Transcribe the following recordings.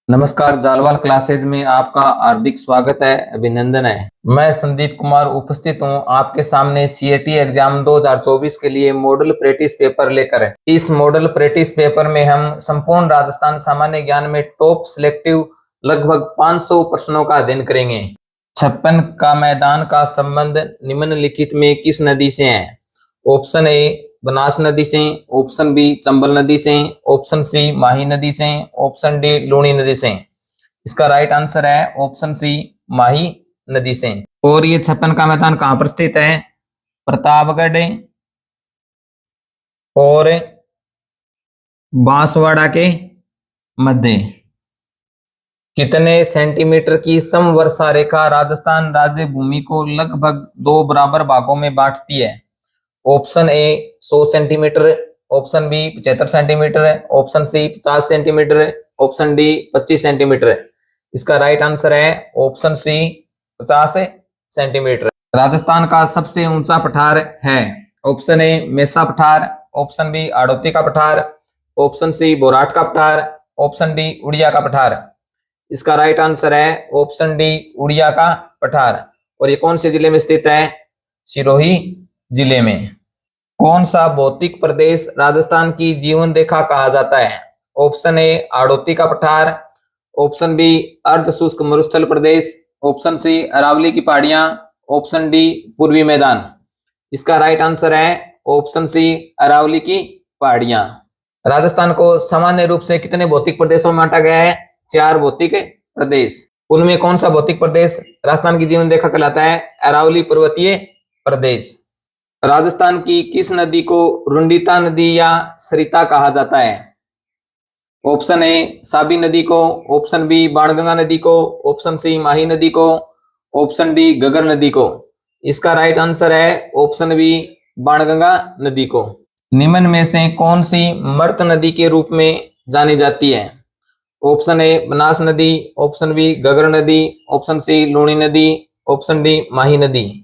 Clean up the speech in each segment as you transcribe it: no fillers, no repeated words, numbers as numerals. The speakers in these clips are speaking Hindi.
नमस्कार, जालवाल क्लासेज में आपका हार्दिक स्वागत है, अभिनंदन है। मैं संदीप कुमार उपस्थित हूं आपके सामने सीएटी एग्जाम 2024 के लिए मॉडल प्रैक्टिस पेपर लेकर। इस मॉडल प्रैक्टिस पेपर में हम संपूर्ण राजस्थान सामान्य ज्ञान में टॉप सिलेक्टिव लगभग 500 प्रश्नों का अध्ययन करेंगे। 56 का मैदान का संबंध निम्नलिखित में किस नदी से है? ऑप्शन ए बनास नदी से, ऑप्शन बी चंबल नदी से, ऑप्शन सी माही नदी से, ऑप्शन डी लूनी नदी से। इसका राइट आंसर है ऑप्शन सी माही नदी से। और ये 56 का मैदान कहां पर स्थित है? प्रतापगढ़ और बांसवाड़ा के मध्य। कितने सेंटीमीटर की समवर्षा रेखा राजस्थान राज्य भूमि को लगभग 2 बराबर भागों में बांटती है? Option A 100 centimetre, option B 75 centimetre, option C 50 centimetre, option D 25 centimetre. इसका राइट आंसर है ऑप्शन सी 50 सेंटीमीटर। राजस्थान का सबसे ऊंचा पठार है? ऑप्शन ए मेसा पठार, ऑप्शन बी आड़ोती का पठार, ऑप्शन सी बोराट का पठार, ऑप्शन डी उड़िया का पठार। इसका राइट आंसर है ऑप्शन डी उड़िया का पठार। और ये कौन से जिले में स्थित है? सिरोही जिले में। कौन सा भौतिक प्रदेश राजस्थान की जीवन रेखा कहा जाता है? ऑप्शन ए आड़ोती का पठार, ऑप्शन बी अर्ध शुष्क मरुस्थल प्रदेश, ऑप्शन सी अरावली की पहाड़ियां, ऑप्शन डी पूर्वी मैदान। इसका राइट आंसर है ऑप्शन सी अरावली की पहाड़ियां। राजस्थान को सामान्य रूप से कितने भौतिक प्रदेशों में बांटा गया है? 4 भौतिक प्रदेश। उनमें कौन सा भौतिक प्रदेश राजस्थान की जीवन रेखा कहलाता है? अरावली पर्वतीय प्रदेश। राजस्थान की किस नदी को रुंडीता नदी या सरिता कहा जाता है? ऑप्शन ए साबी नदी को, ऑप्शन बी बाणगंगा नदी को, ऑप्शन सी माही नदी को, ऑप्शन डी घग्गर नदी को। इसका राइट आंसर है ऑप्शन बी बाणगंगा नदी को। निम्न में से कौन सी मृत नदी के रूप में जानी जाती है? ऑप्शन ए बनास नदी, ऑप्शन बी घग्गर नदी, ऑप्शन सी लूनी नदी, ऑप्शन डी माही नदी।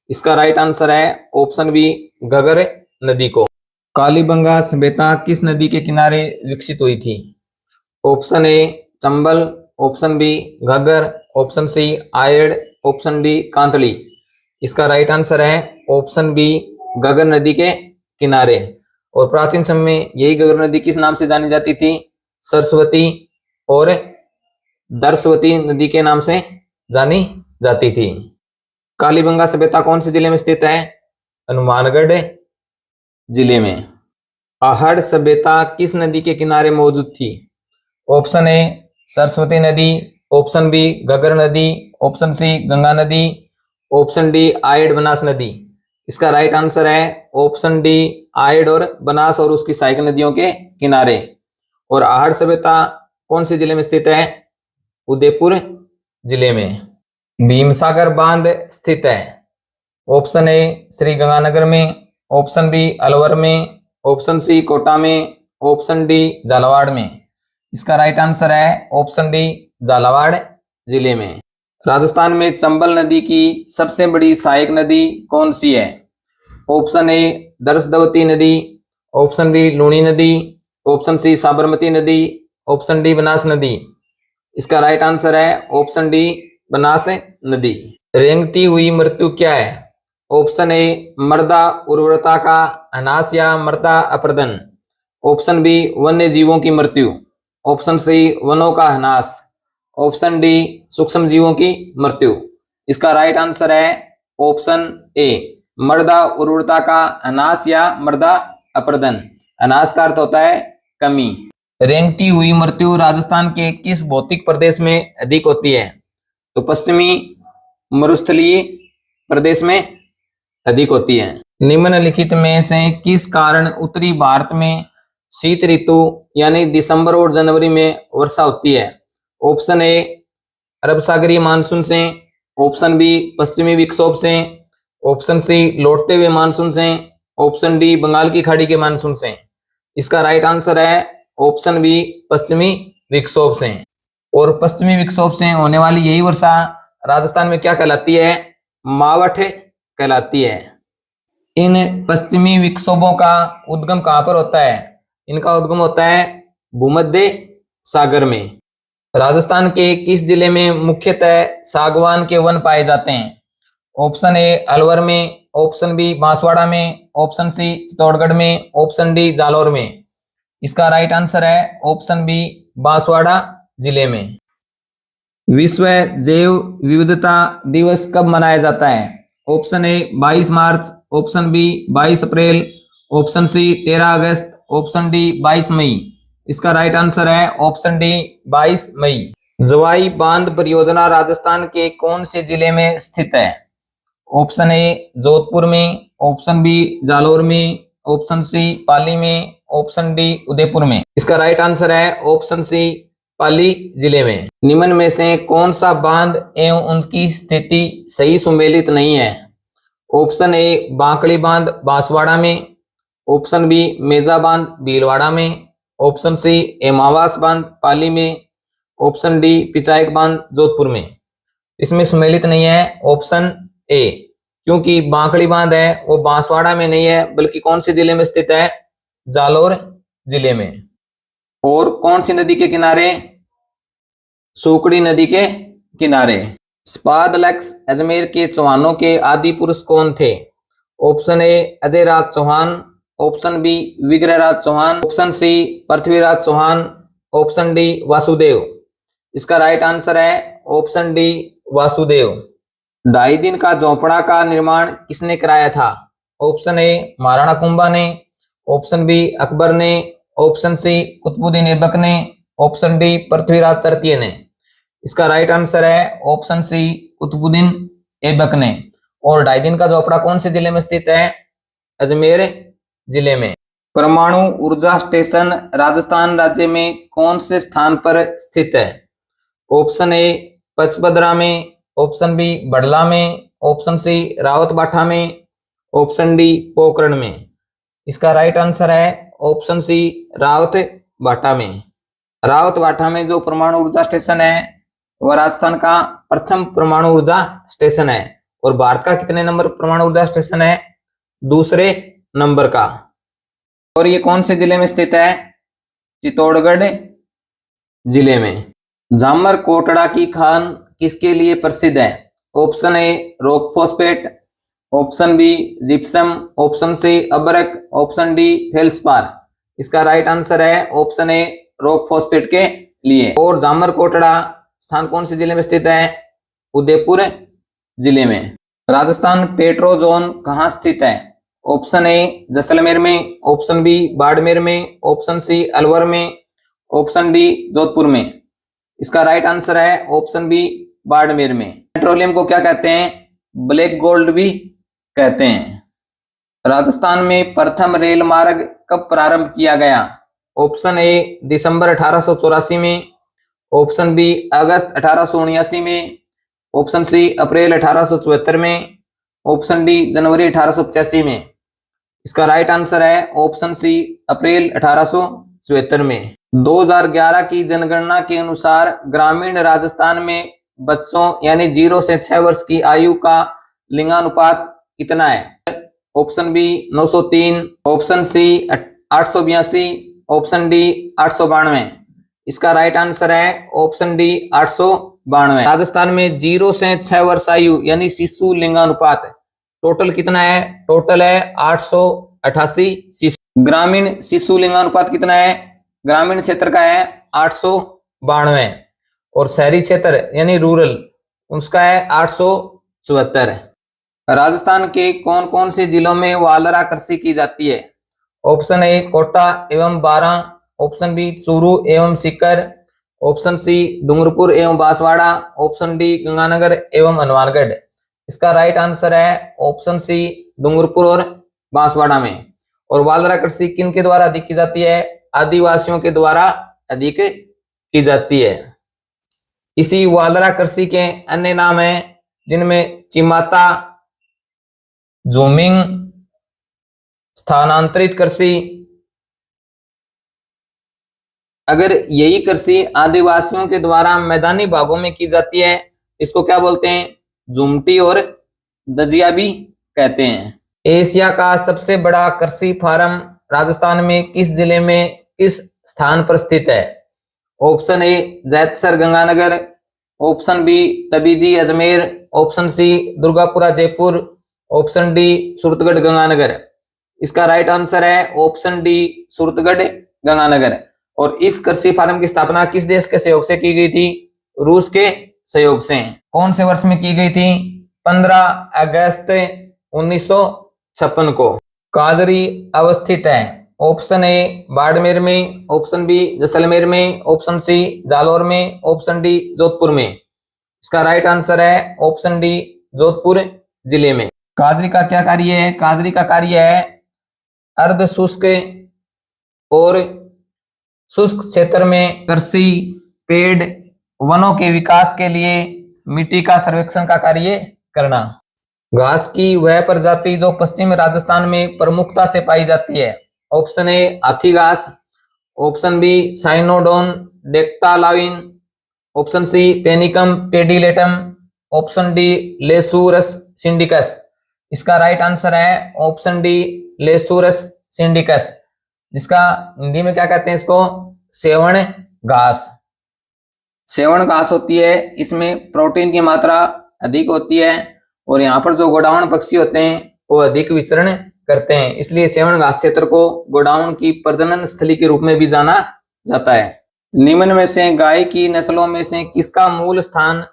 इसका राइट आंसर है ऑप्शन बी घग्गर नदी को। कालीबंगा सभ्यता किस नदी के किनारे विकसित हुई थी? Option A Chambal, option B Ghaggar, option C Ayad, option D Kantli. इसका राइट आंसर है ऑप्शन बी घग्गर नदी के किनारे। और प्राचीन समय में यही घग्गर नदी किस नाम से जानी जाती थी? सरस्वती और दरस्वती नदी के नाम से जानी जाती थी। कालीबंगा सभ्यता कौन से जिले में स्थित है? हनुमानगढ़ जिले में। आहड़ सभ्यता किस नदी के किनारे मौजूद थी? ऑप्शन ए सरस्वती नदी, ऑप्शन बी घग्गर नदी, ऑप्शन सी गंगा नदी, ऑप्शन डी आयड़ बनास नदी। इसका राइट आंसर है ऑप्शन डी आयड़ और बनास और उसकी सहायक नदियों के किनारे। और आहड़ सभ्यता कौन से जिले में स्थित है? उदयपुर जिले में। भीमसागर बांध स्थित है? ऑप्शन ए श्री गंगानगर में, ऑप्शन बी अलवर में, ऑप्शन सी कोटा में, ऑप्शन डी झालावाड़ में। इसका राइट आंसर है ऑप्शन डी झालावाड़ जिले में। राजस्थान में चंबल नदी की सबसे बड़ी सहायक नदी कौन सी है? ऑप्शन ए दरसदवती नदी, ऑप्शन बी लूनी नदी, ऑप्शन सी साबरमती नदी, ऑप्शन डी बनास नदी। इसका राइट आंसर है ऑप्शन डी बनास नदी। रेंगती हुई मृत्यु क्या है? ऑप्शन ए मृदा उर्वरता का ह्रास या मृदा अपर्दन, ऑप्शन बी वन्य जीवों की मृत्यु, ऑप्शन सी वनों का ह्रास, ऑप्शन डी सूक्ष्म जीवों की मृत्यु। इसका राइट आंसर है ऑप्शन ए मृदा उर्वरता का ह्रास या मृदा अपर्दन। ह्रास का अर्थ होता है कमी। रेंगती हुई मृत्यु राजस्थान के किस भौतिक प्रदेश में अधिक होती है? तो पश्चिमी मरुस्थलीय प्रदेश में अधिक होती है। निम्नलिखित में से किस कारण उत्तरी भारत में शीत ऋतु यानी दिसंबर और जनवरी में वर्षा होती है? ऑप्शन ए अरब सागरीय मानसून से, ऑप्शन बी पश्चिमी विक्षोभ से, ऑप्शन सी लौटते हुए मानसून से, ऑप्शन डी बंगाल की खाड़ी के मानसून से। इसका राइट आंसर है ऑप्शन बी पश्चिमी विक्षोभ से। और पश्चिमी विक्षोभ से होने वाली यही वर्षा राजस्थान में क्या कहलाती है? मावठ कहलाती है। इन पश्चिमी विक्षोभों का उद्गम कहां पर होता है? इनका उद्गम होता है भूमध्य सागर में। राजस्थान के किस जिले में मुख्यतः सागवान के वन पाए जाते हैं? ऑप्शन ए अलवर में, ऑप्शन बी बांसवाड़ा में, ऑप्शन सी चित्तौड़गढ़ में, ऑप्शन डी जालौर में। इसका राइट आंसर है ऑप्शन बी बांसवाड़ा जिले में। विश्व जैव विविधता दिवस कब मनाया जाता है? ऑप्शन ए 22 मार्च, ऑप्शन बी 22 अप्रैल, ऑप्शन सी 13 अगस्त, ऑप्शन डी 22 मई। इसका राइट आंसर है ऑप्शन डी 22 मई। जवाई बांध परियोजना राजस्थान के कौन से जिले में स्थित है? ऑप्शन ए जोधपुर में, ऑप्शन बी जालौर में, ऑप्शन सी पाली में, ऑप्शन डी उदयपुर में। इसका राइट आंसर है ऑप्शन सी पाली जिले में। निम्न में से कौन सा बांध एवं उनकी स्थिति सही सुमेलित नहीं है? ऑप्शन ए बांकड़ी बांध बांसवाड़ा में, ऑप्शन बी मेजा बांध भीलवाड़ा में, ऑप्शन सी एमावास बांध पाली में, ऑप्शन डी पिचायक बांध जोधपुर में। इसमें सुमेलित नहीं है ऑप्शन ए, क्योंकि बांकड़ी बांध है वो बांसवाड़ा में नहीं है बल्कि कौन से जिले में स्थित है? जालौर जिले में। और कौन सी नदी के किनारे? सूकड़ी नदी के किनारे। स्पादलक्स अजमेर के चौहानों के आदि पुरुष कौन थे? Option A Ajay Raj Chauhan, option B Vigraharaj Chauhan, option C Prithviraj Chauhan, option D Vasudev. इसका राइट आंसर है ऑप्शन डी वासुदेव। 2.5 दिन का झोपड़ा का निर्माण किसने कराया था? ऑप्शन ए महाराणा कुंभा ने, ऑप्शन बी अकबर ने, ऑप्शन सी कुतुबुद्दीन ऐबक ने, ऑप्शन डी पृथ्वीराज तृतीय ने। इसका राइट आंसर है ऑप्शन सी कुतुबुद्दीन ऐबक ने। और 2.5 दिन का झोपड़ा कौन से जिले में स्थित है? अजमेर जिले में। परमाणु ऊर्जा स्टेशन राजस्थान राज्य में कौन से स्थान पर स्थित है? ऑप्शन ए पचबदरा में, ऑप्शन बी बड़ला में, ऑप्शन सी रावतबाठा में, ऑप्शन डी पोखरण में। इसका राइट आंसर है ऑप्शन सी रावतबाठा में। रावतबाठा में जो परमाणु ऊर्जा स्टेशन है वह राजस्थान का प्रथम परमाणु ऊर्जा स्टेशन है। और भारत का कितने नंबर परमाणु ऊर्जा स्टेशन है? दूसरे नंबर का। और ये कौन से जिले में स्थित है? चित्तौड़गढ़ जिले में। जामर कोटड़ा की खान किसके लिए प्रसिद्ध है? Option A rock phosphate, option B gypsum, option C अबरक, ऑप्शन डी फेल्सपार। इसका राइट आंसर है ऑप्शन ए रॉक फॉस्फेट के लिए। और जामर कोटड़ा स्थान कौन से जिले में स्थित है? उदयपुर जिले में। राजस्थान पेट्रो जोन कहाँ स्थित है? ऑप्शन ए जैसलमेर में, ऑप्शन बी बाड़मेर में, ऑप्शन सी अलवर में, ऑप्शन डी जोधपुर में। इसका राइट आंसर है ऑप्शन बी बाड़मेर में। पेट्रोलियम को क्या कहते हैं? ब्लैक गोल्ड भी कहते हैं। राजस्थान में प्रथम रेल मार्ग कब प्रारंभ किया गया? ऑप्शन ए दिसंबर 1884 में, ऑप्शन बी अगस्त 1879 में, ऑप्शन सी अप्रैल 1874 में, ऑप्शन डी जनवरी 1885 में। इसका राइट आंसर है ऑप्शन सी अप्रैल 1874 में। 2011 की जनगणना के अनुसार ग्रामीण राजस्थान में बच्चों यानी 0 से 6 वर्ष की आयु का लिंगानुपात कितना है? Option B 903, option C 882, option D 892। इसका राइट आंसर है ऑप्शन डी 892। राजस्थान में 0 से 6 वर्ष आयु यानी शिशु लिंगानुपात टोटल कितना है? टोटल है 888 शिशु। ग्रामीण शिशु लिंगानुपात कितना है? ग्रामीण क्षेत्र का है 892 और शहरी क्षेत्र यानी रूरल उसका है 874। राजस्थान के कौन कौन से जिलों में वालरा कृषि की जाती है? ऑप्शन ए कोटा एवं बारां, ऑप्शन बी चूरू एवं सीकर, ऑप्शन सी डूंगरपुर एवं बांसवाड़ा, ऑप्शन डी गंगानगर एवं हनुमानगढ़। इसका राइट आंसर है ऑप्शन सी डूंगरपुर और बांसवाड़ा में। और वालरा कृषि किन के द्वारा अधिक की जाती है? आदिवासियों के द्वारा अधिक की जाती है। इसी वालरा कृषि के अन्य नाम हैं जिनमें चिमाता, जूमिंग, स्थानांतरित कृषि। अगर यही कृषि आदिवासियों के द्वारा मैदानी भागों में की जाती है इसको क्या बोलते हैं? झुमटी और दजिया भी कहते हैं। एशिया का सबसे बड़ा कृषि फार्म राजस्थान में किस जिले में किस स्थान पर स्थित है? Option A Jaitsar Ganganagar, option B Tabiji Ajmer, option C Durgapura Jaipur, option D Suratgarh Ganganagar. इसका राइट आंसर है ऑप्शन डी सूरतगढ़ गंगानगर। और इस कृषि फार्म की स्थापना किस देश के सहयोग से की गई थी? रूस के सहयोग से। कौन से वर्ष में की गई थी? 15 अगस्त 1956 को। काजरी अवस्थित है? ऑप्शन ए बाड़मेर में, ऑप्शन बी जैसलमेर में, ऑप्शन सी जालौर में, ऑप्शन डी जोधपुर में। इसका राइट आंसर है ऑप्शन डी जोधपुर जिले में। काजरी का क्या कार्य है? काजरी का कार्य है अर्ध शुष्क और शुष्क क्षेत्र में कृषि, पेड़, वनों के विकास के लिए मिट्टी का सर्वेक्षण का कार्य करना। घास की वह प्रजाति जो पश्चिम राजस्थान में प्रमुखता से पाई जाती है। ऑप्शन ए हाथी घास, option B Cynodon dactylon, option C Panicum pedicellatum, option D Lasiurus sindicus. इसका राइट आंसर है ऑप्शन डी लेसूरस सिंडिकस, जिसका हिंदी में क्या कहते हैं इसको? सेवण घास। सेवण घास होती है, इसमें प्रोटीन की मात्रा अधिक होती है और यहाँ पर जो गोडाउन पक्षी होते हैं वो अधिक विचरण करते हैं, इसलिए सेवण घास क्षेत्र को गोडाउन की प्रजनन स्थली के रूप में भी जाना जाता है। निम्न में से गाय की नस्लों में से किसका मूल स्थान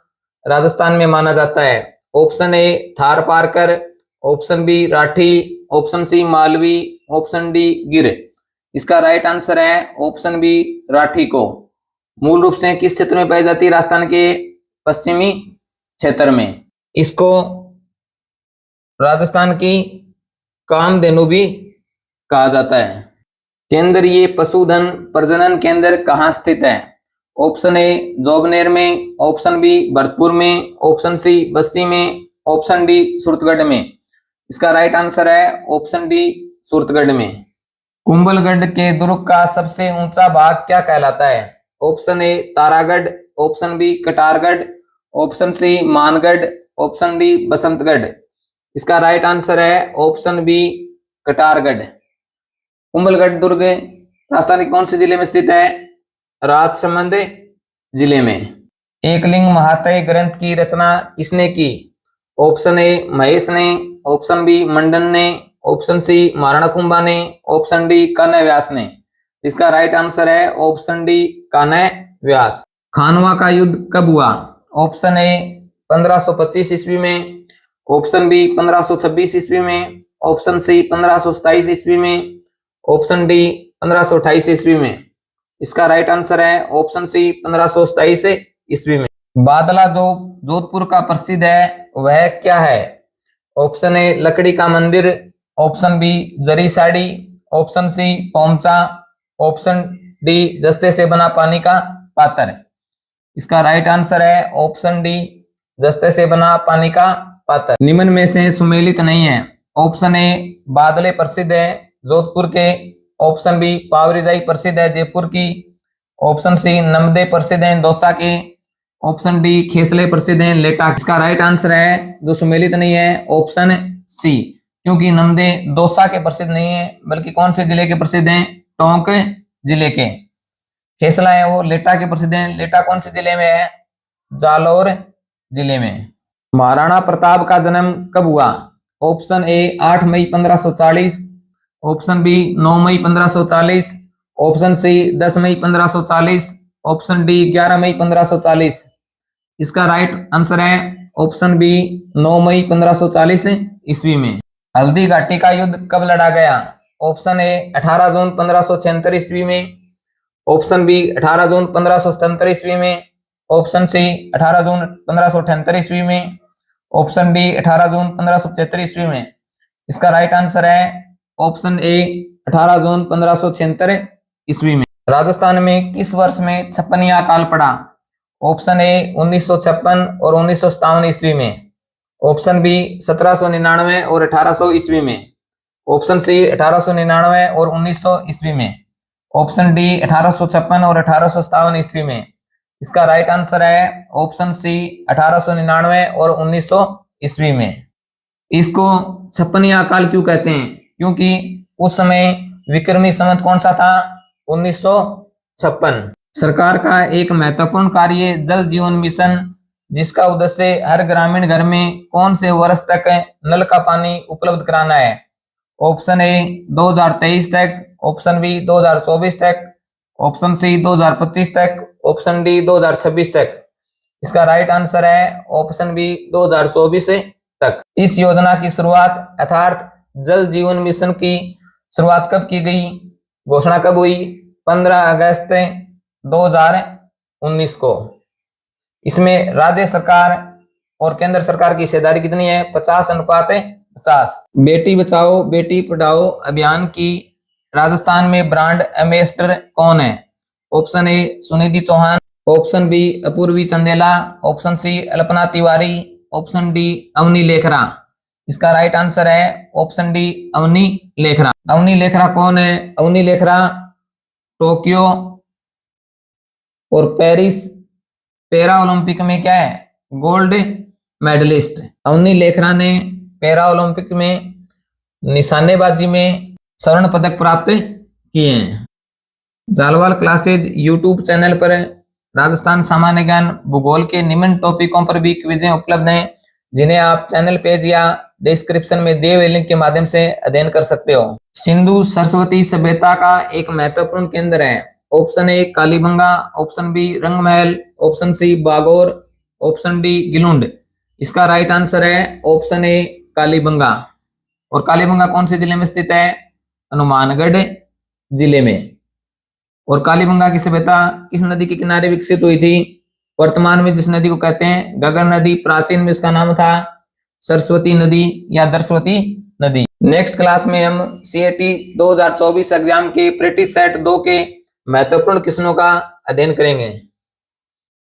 राजस्थान में माना जाता है? Option A Thar Parkar, option B Rathi, option C Malvi, option D Gir. इसका राइट आंसर है ऑप्शन बी राठी को। मूल रूप से किस क्षेत्र में पाई जाती है? राजस्थान के पश्चिमी क्षेत्र में। इसको राजस्थान की कामधेनु भी कहा जाता है। केंद्रीय पशुधन प्रजनन केंद्र कहाँ स्थित है? ऑप्शन ए जोबनेर में, ऑप्शन बी भरतपुर में, ऑप्शन सी बस्सी में, ऑप्शन डी सूरतगढ़ में। इसका राइट आंसर है ऑप्शन डी सूरतगढ़ में। कुंभलगढ़ के दुर्ग का सबसे ऊंचा भाग क्या कहलाता है? Option A Taragarh, option B Katargarh, option C Mangarh, option D Basantgarh. इसका राइट आंसर है ऑप्शन बी कटारगढ़। कुंभलगढ़ दुर्ग राजस्थान के कौन से जिले में स्थित है? राजसमंद जिले में। एकलिंग महातय ग्रंथ की रचना किसने की? ऑप्शन ए महेश ने, ऑप्शन बी मंडन ने, ऑप्शन सी महाराणा कुंभा ने, ऑप्शन डी कान्ह व्यास ने। इसका राइट आंसर है ऑप्शन डी कान्ह व्यास। खानवा का युद्ध कब हुआ? ऑप्शन ए 1525 ईस्वी में, ऑप्शन बी 1526 ईस्वी में, ऑप्शन सी 1527 ईस्वी में, ऑप्शन डी 1528 ईस्वी में। इसका राइट आंसर है ऑप्शन सी 1527 ईस्वी में। बादला जो जोधपुर का प्रसिद्ध है वह क्या है? ऑप्शन ए लकड़ी का मंदिर, ऑप्शन बी जरी साड़ी, ऑप्शन सी पोमचा, ऑप्शन डी जस्ते से बना पानी का पात्र। इसका राइट आंसर है ऑप्शन डी जस्ते से बना पानी का पात्र। निम्न में से सुमेलित नहीं है। ऑप्शन ए बादले प्रसिद्ध है जोधपुर के, ऑप्शन बी पावरीजाई प्रसिद्ध है जयपुर की, ऑप्शन सी नमदे प्रसिद्ध है दौसा के, ऑप्शन डी खेसले प्रसिद्ध है लेटा। इसका राइट आंसर है जो सुमेलित नहीं है ऑप्शन सी, क्योंकि नमदे दौसा के प्रसिद्ध नहीं है बल्कि कौन से जिले के प्रसिद्ध हैं? टोंक जिले के। खेसला है वो लेटा के प्रसिद्ध है। लेटा कौन से जिले में है? जालौर जिले में। महाराणा प्रताप का जन्म कब हुआ? ऑप्शन ए 8 मई 1540, ऑप्शन बी 9 मई 1540, ऑप्शन सी 10 मई 1540, ऑप्शन डी 11 मई 1540। इसका राइट आंसर है ऑप्शन बी 9 मई 1540 ईस्वी में। हल्दी घाटी का युद्ध कब लड़ा गया? ऑप्शन ए 18 जून 1576 ईस्वी में, ऑप्शन बी 18 जून 1577 ईस्वी में, ऑप्शन सी 18 जून 1578 ईस्वी में, ऑप्शन डी 18 जून 1575 ईस्वी में। इसका राइट आंसर है ऑप्शन ए 18 जून 1576 ईस्वी में। राजस्थान में किस वर्ष में छप्पनिया काल पड़ा? ऑप्शन ए 1956 और 1957 ईस्वी में, ऑप्शन बी 1799 और 1800 ईस्वी में, ऑप्शन सी 1899 और 1900 ईस्वी में, ऑप्शन डी 1856 और 1857 ईस्वी में। इसका राइट आंसर है ऑप्शन सी 1899 और 1900 ईस्वी में। इसको छप्पनिया काल क्यों कहते हैं? क्योंकि उस समय विक्रमी संवत कौन सा था? 1956। सरकार का एक महत्वपूर्ण कार्य जल जीवन मिशन, जिसका उद्देश्य हर ग्रामीण घर में कौन से वर्ष तक नल का पानी उपलब्ध कराना है। ऑप्शन ए 2023 तक, ऑप्शन बी 2024 तक, ऑप्शन सी 2025 तक, ऑप्शन डी 2026 तक। इसका राइट आंसर है ऑप्शन बी 2024 तक। इस योजना की शुरुआत अर्थात जल जीवन मिशन की शुरुआत कब की गई, घोषणा कब हुई, 15 अगस्त 2019 को। इसमें राज्य सरकार और केंद्र सरकार की हिस्सेदारी कितनी है, 50:50। बेटी बचाओ बेटी पढ़ाओ अभियान की राजस्थान में ब्रांड एम्बेसडर कौन है। Option A Sunidhi Chauhan, option B Apurvi Chandela, option C Alpana Tiwari, option D Avani Lekhara. इसका राइट आंसर है ऑप्शन डी अवनी लेखरा। अवनी लेखरा कौन है, अवनी लेखरा टोक्यो और पेरिस पैरा ओलंपिक में क्या है, गोल्ड मेडलिस्ट। अवनी लेखरा ने पैरा ओलंपिक में निशानेबाजी में स्वर्ण पदक प्राप्त किए हैं। जालवाल क्लासेज यूट्यूब चैनल पर राजस्थान सामान्य ज्ञान भूगोल के निम्न टॉपिकों पर भी क्विजें उपलब्ध हैं, जिन्हें आप चैनल पेज या डिस्क्रिप्शन में दिए हुए लिंक के माध्यम से अध्ययन कर सकते हो। सिंधु सरस्वती सभ्यता का एक महत्वपूर्ण केंद्र है। Option A Kalibanga, option B Rangmahal, option C Bagor, option D Gilund. इसका राइट आंसर है ऑप्शन ए कालीबंगा। और कालीबंगा कौन से जिले में स्थित है, हनुमानगढ़ जिले में। और कालीबंगा की सभ्यता किस नदी के किनारे विकसित हुई थी, वर्तमान में जिस नदी को कहते हैं गगन नदी, प्राचीन में इसका नाम था सरस्वती नदी या दरस्वती नदी। नेक्स्ट क्लास में हम सीएटी 2024 एग्जाम के प्रैक्टिस सेट 2 के महत्वपूर्ण क्वेश्चनों का अध्ययन करेंगे।